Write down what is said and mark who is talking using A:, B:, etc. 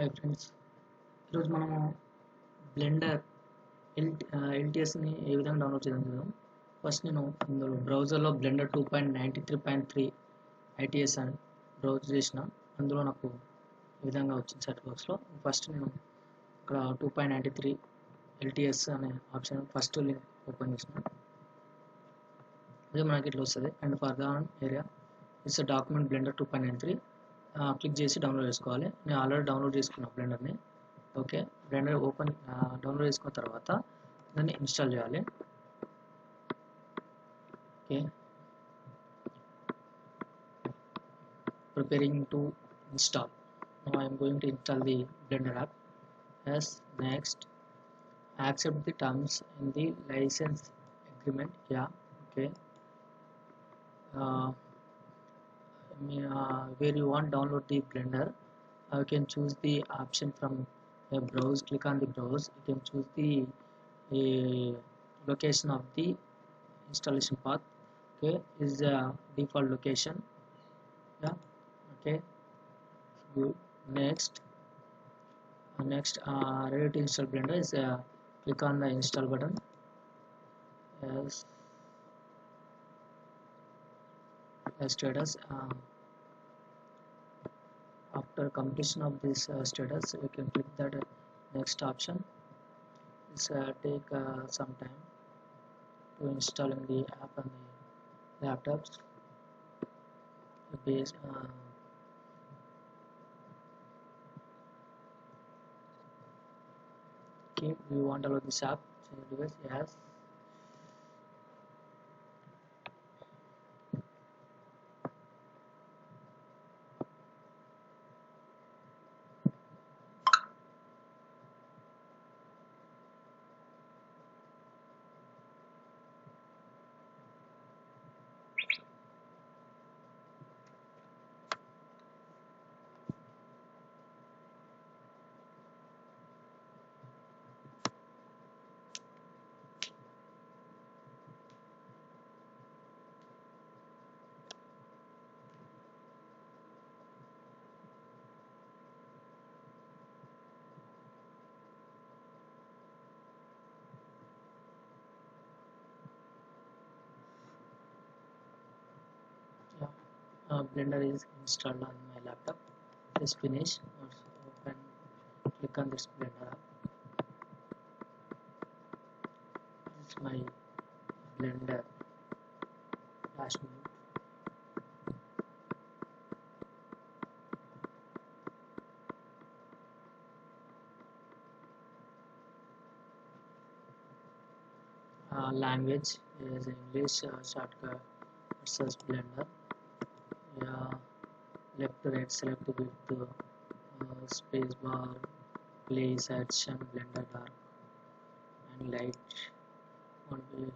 A: Hi friends, ఈరోజు మనము blender ఎల్టీఎస్ని ఏ విధంగా డౌన్లోడ్ చేద్దాం చూద్దాం. ఫస్ట్ నేను ఇందులో బ్రౌజర్లో బ్లెండర్ 2.93.3 ఐటీఎస్ అని బ్రౌజ్ చేసిన. అందులో నాకు ఈ విధంగా వచ్చింది సెర్చ్ బాక్స్లో. ఫస్ట్ నేను ఇక్కడ 2.93 ఎల్టీఎస్ అనే ఆప్షన్ ఫస్ట్ లింక్ ఓపెన్ చేసిన. అదే మనకి ఇట్లా వస్తుంది. And for the area it's document blender 2.93 click చేసి డౌన్లోడ్ చేసుకోవాలి. నేను ఆల్రెడీ డౌన్లోడ్ చేసుకున్నాను బ్లెండర్ని. ఓకే, బ్లెండర్ డౌన్లోడ్ చేసుకున్న తర్వాత దాన్ని ఇన్స్టాల్ చేయాలి. Okay, preparing to install. Now I'm going to install the blender app. Yes, next accept the terms in the license agreement. Yeah, okay. Where you want download the blender, you can choose the option from a browse. Click on the browse. You can choose the location of the installation path. Okay, is the default location. Yeah, okay, good. Next ready to install blender is click on the install button. Yes, status. After completion of this status, we can click that next option. This take some time to installing the app on the laptops. Base okay, we want to download this app. Device, yes. Blender is installed on my laptop. Just finish. Open. Click on this Blender app. This is my Blender dashboard. Language is English. Shortcut versus Blender. Yeah, left to right select with space bar, play, section, blender dark and light. Okay.